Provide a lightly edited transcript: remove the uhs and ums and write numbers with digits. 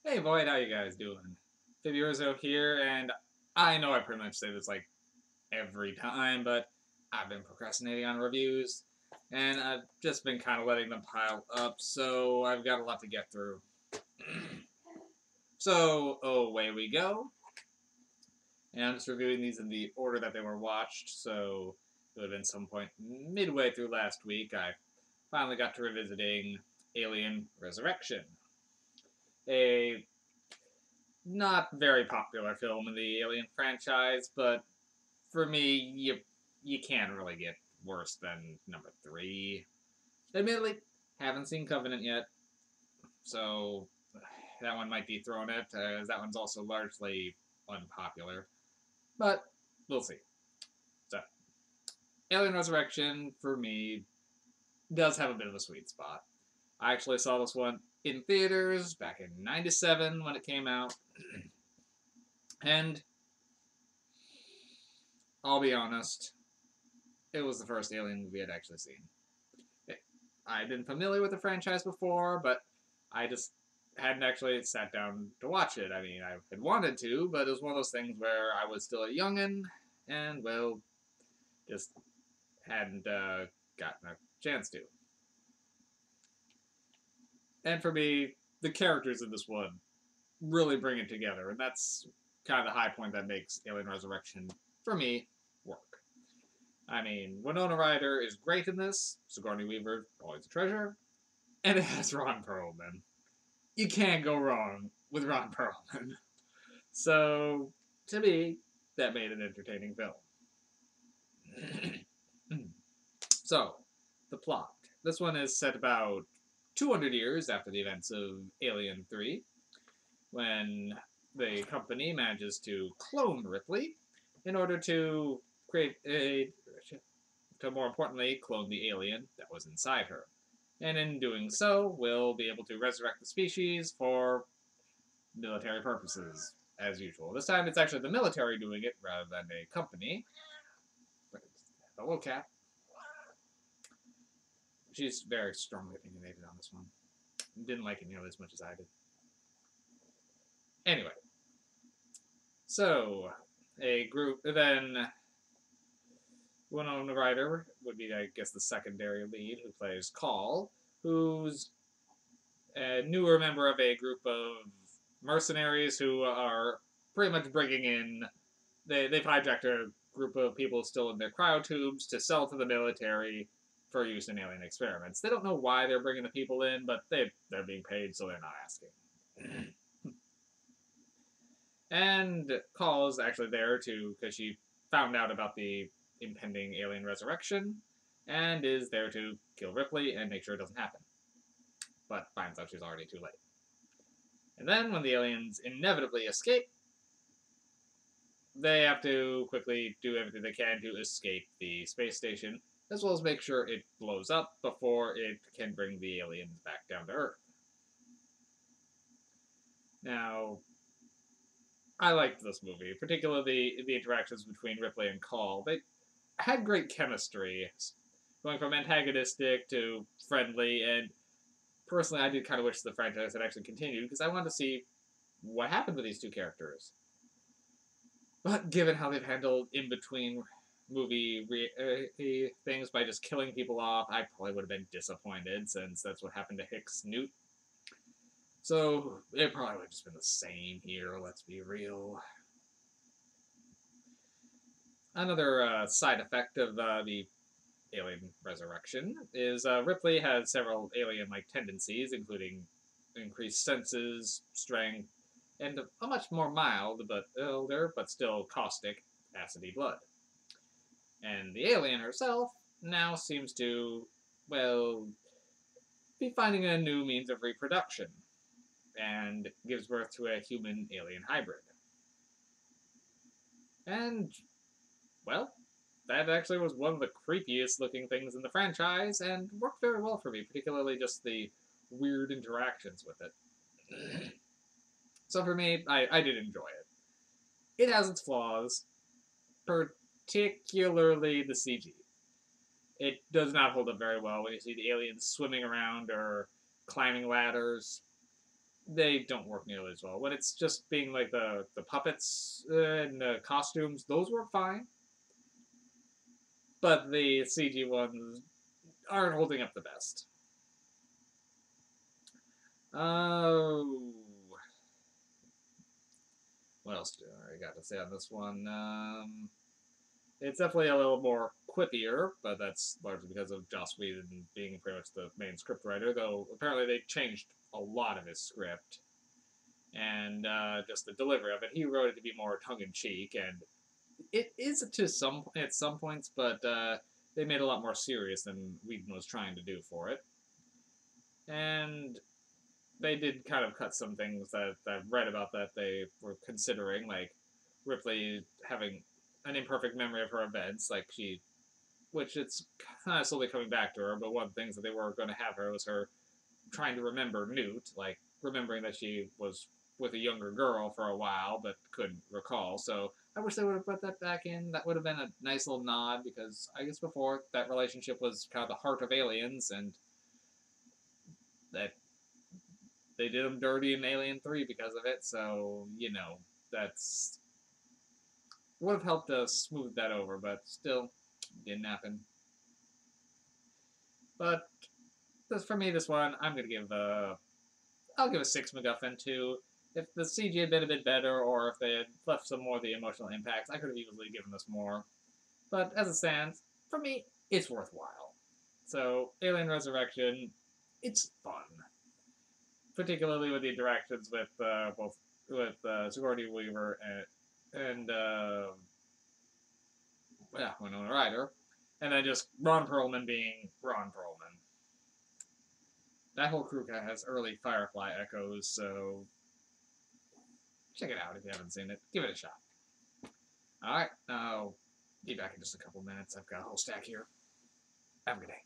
Hey Boyd, how you guys doing? Fibioso here, and I know I pretty much say this like every time, but I've been procrastinating on reviews, and I've just been kind of letting them pile up, so I've got a lot to get through. So, away we go. And I'm just reviewing these in the order that they were watched, so it would have been some point midway through last week. I finally got to revisiting Alien Resurrection, a not very popular film in the Alien franchise, but for me, you can't really get worse than number three. Admittedly, haven't seen Covenant yet, so that one might dethrone it, as that one's also largely unpopular. But we'll see. So, Alien Resurrection, for me, does have a bit of a sweet spot. I actually saw this one in theaters back in '97 when it came out, and I'll be honest, it was the first Alien movie I'd actually seen. I'd been familiar with the franchise before, but I just hadn't actually sat down to watch it. I mean, I had wanted to, but it was one of those things where I was still a youngin', and, well, just hadn't gotten a chance to. And for me, the characters in this one really bring it together, and that's kind of the high point that makes Alien Resurrection, for me, work. I mean, Winona Ryder is great in this, Sigourney Weaver, always a treasure, and it has Ron Perlman. You can't go wrong with Ron Perlman. So, to me, that made an entertaining film. So, the plot. This one is set about 200 years after the events of Alien 3, when the company manages to clone Ripley in order to create a. to more importantly, clone the alien that was inside her. And in doing so, will be able to resurrect the species for military purposes, as usual. This time it's actually the military doing it rather than a company. Hello, cat. She's very strongly opinionated on this one. Didn't like it nearly as much as I did. Anyway, so a group then Winona Ryder would be, I guess, the secondary lead who plays Call, who's a newer member of a group of mercenaries who are pretty much bringing in. They've hijacked a group of people still in their cryotubes to sell to the military for use in alien experiments. They don't know why they're bringing the people in, but they're being paid, so they're not asking. And Call is actually there to because she found out about the impending alien resurrection and is there to kill Ripley and make sure it doesn't happen. But finds out she's already too late. And then when the aliens inevitably escape, they have to quickly do everything they can to escape the space station, as well as make sure it blows up before it can bring the aliens back down to Earth. Now, I liked this movie, particularly the interactions between Ripley and Call. They had great chemistry, going from antagonistic to friendly, and personally, I did kind of wish the franchise had actually continued because I wanted to see what happened with these two characters. But given how they've handled in between movie things by just killing people off, I probably would have been disappointed since that's what happened to Hicks Newt. So it probably would have just been the same here, let's be real. Another side effect of the alien resurrection is Ripley has several alien like tendencies, including increased senses, strength, and a much more mild but older but still caustic acidy blood. And the alien herself now seems to, well, be finding a new means of reproduction and gives birth to a human alien hybrid. And, well, that actually was one of the creepiest looking things in the franchise and worked very well for me, particularly just the weird interactions with it. So for me, I did enjoy it. It has its flaws, particularly the CG. It does not hold up very well when you see the aliens swimming around or climbing ladders. they don't work nearly as well. When it's just being like the puppets and the costumes, those work fine, but the CG ones aren't holding up the best. Oh, what else do I got to say on this one? It's definitely a little more quippier, but that's largely because of Joss Whedon being pretty much the main scriptwriter. Though apparently they changed a lot of his script and just the delivery of it. He wrote it to be more tongue in cheek, and it is to some at some points, but they made it a lot more serious than Whedon was trying to do for it. And they did kind of cut some things that I read about that they were considering, like Ripley having an imperfect memory of her events, like which it's kind of slowly coming back to her. But one of the things that they were going to have her was her trying to remember Newt, like remembering that she was with a younger girl for a while but couldn't recall. So I wish they would have put that back in. That would have been a nice little nod because I guess before that relationship was kind of the heart of Aliens, and that they did them dirty in Alien 3 because of it. So that's would have helped us smooth that over, but still didn't happen. But for me, this one I'm gonna give I'll give a 6 MacGuffin to. If the CG had been a bit better, or if they had left some more of the emotional impacts, I could have easily given this more. But as it stands, for me, it's worthwhile. So, Alien Resurrection, it's fun, particularly with the interactions with both with Sigourney Weaver and Winona Ryder, and then just Ron Perlman being Ron Perlman. That whole crew kind of has early Firefly echoes, so check it out if you haven't seen it. Give it a shot. All right, I'll be back in just a couple minutes. I've got a whole stack here. Have a good day.